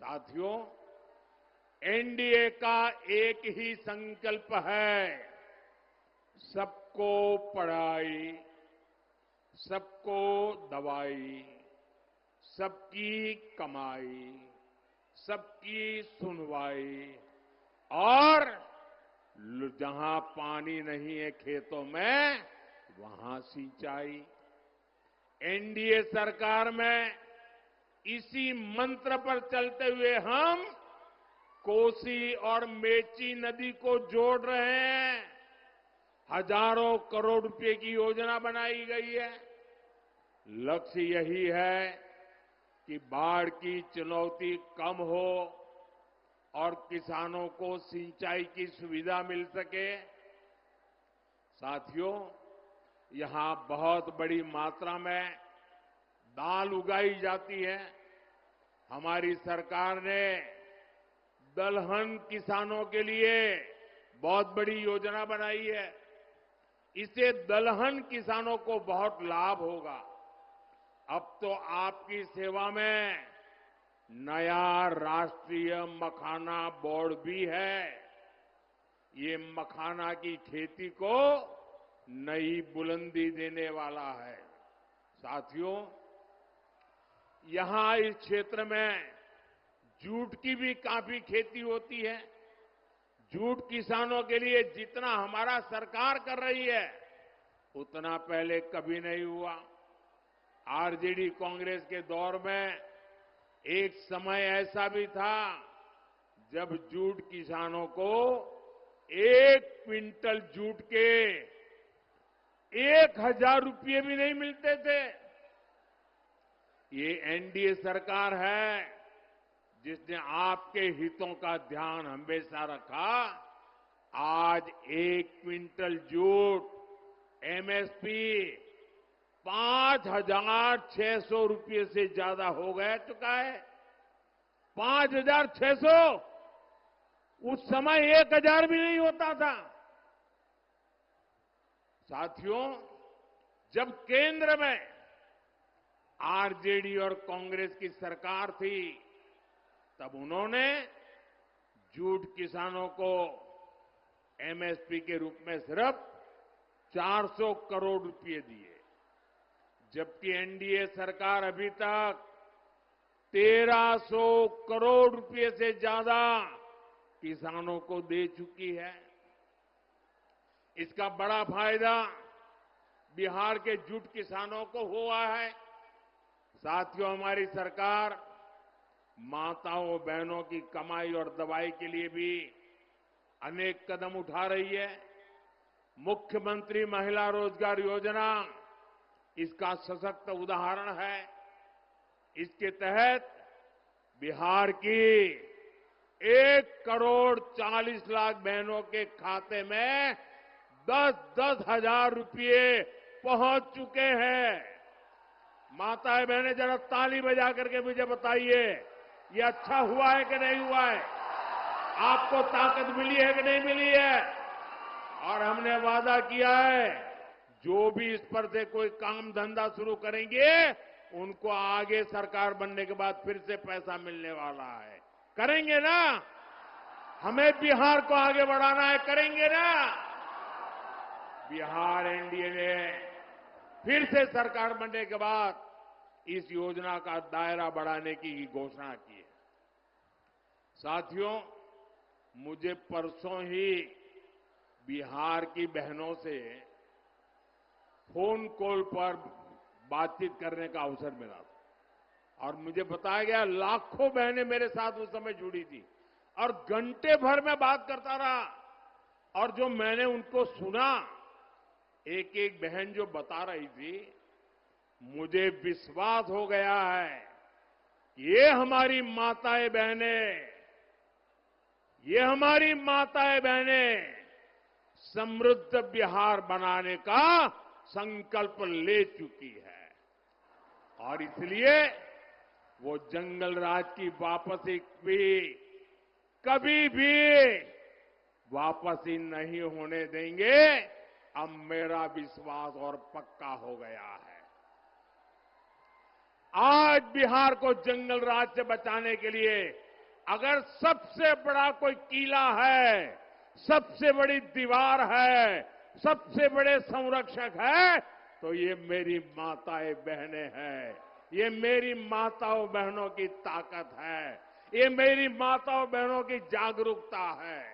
साथियों, एनडीए का एक ही संकल्प है, सबको पढ़ाई, सबको दवाई, सबकी कमाई, सबकी सुनवाई और जहां पानी नहीं है खेतों में वहां सिंचाई। एनडीए सरकार में इसी मंत्र पर चलते हुए हम कोसी और मेची नदी को जोड़ रहे हैं। हजारों करोड़ रुपए की योजना बनाई गई है। लक्ष्य यही है कि बाढ़ की चुनौती कम हो और किसानों को सिंचाई की सुविधा मिल सके। साथियों, यहां बहुत बड़ी मात्रा में दाल उगाई जाती है। हमारी सरकार ने दलहन किसानों के लिए बहुत बड़ी योजना बनाई है। इससे दलहन किसानों को बहुत लाभ होगा। अब तो आपकी सेवा में नया राष्ट्रीय मखाना बोर्ड भी है। ये मखाना की खेती को नई बुलंदी देने वाला है। साथियों, यहां इस क्षेत्र में जूट की भी काफी खेती होती है। जूट किसानों के लिए जितना हमारा सरकार कर रही है उतना पहले कभी नहीं हुआ। आरजेडी कांग्रेस के दौर में एक समय ऐसा भी था जब जूट किसानों को 1 क्विंटल जूट के 1,000 रुपये भी नहीं मिलते थे। ये एनडीए सरकार है जिसने आपके हितों का ध्यान हमेशा रखा। आज 1 क्विंटल जूट एमएसपी 5,600 रुपये से ज्यादा हो गया चुका है। 5,600। उस समय 1,000 भी नहीं होता था। साथियों, जब केंद्र में आरजेडी और कांग्रेस की सरकार थी तब उन्होंने जूट किसानों को एमएसपी के रूप में सिर्फ 400 करोड़ रुपए दिए, जबकि एनडीए सरकार अभी तक 1,300 करोड़ रुपए से ज्यादा किसानों को दे चुकी है। इसका बड़ा फायदा बिहार के जूट किसानों को हुआ है। साथियों, हमारी सरकार माताओं बहनों की कमाई और दवाई के लिए भी अनेक कदम उठा रही है। मुख्यमंत्री महिला रोजगार योजना इसका सशक्त उदाहरण है। इसके तहत बिहार की 1,40,00,000 बहनों के खाते में 10-10 हजार रुपये पहुंच चुके हैं। माताएं बहनें जरा ताली बजा करके मुझे बताइए, ये अच्छा हुआ है कि नहीं हुआ है? आपको ताकत मिली है कि नहीं मिली है? और हमने वादा किया है जो भी इस पर से कोई काम धंधा शुरू करेंगे उनको आगे सरकार बनने के बाद फिर से पैसा मिलने वाला है। करेंगे ना? हमें बिहार को आगे बढ़ाना है, करेंगे ना? बिहार एनडीए ने फिर से सरकार बनने के बाद इस योजना का दायरा बढ़ाने की घोषणा की है। साथियों, मुझे परसों ही बिहार की बहनों से फोन कॉल पर बातचीत करने का अवसर मिला था और मुझे बताया गया लाखों बहनें मेरे साथ उस समय जुड़ी थी और घंटे भर में बात करता रहा। और जो मैंने उनको सुना, एक एक बहन जो बता रही थी, मुझे विश्वास हो गया है ये हमारी माताएं बहनें, ये हमारी माताएं बहनें समृद्ध बिहार बनाने का संकल्प ले चुकी है और इसलिए वो जंगल राज की वापसी भी कभी भी वापसी नहीं होने देंगे। अब मेरा विश्वास और पक्का हो गया है। आज बिहार को जंगल राज से बचाने के लिए अगर सबसे बड़ा कोई किला है, सबसे बड़ी दीवार है, सबसे बड़े संरक्षक है, तो ये मेरी माताएं बहनें हैं। ये मेरी माताओं बहनों की ताकत है। ये मेरी माताओं बहनों की जागरूकता है।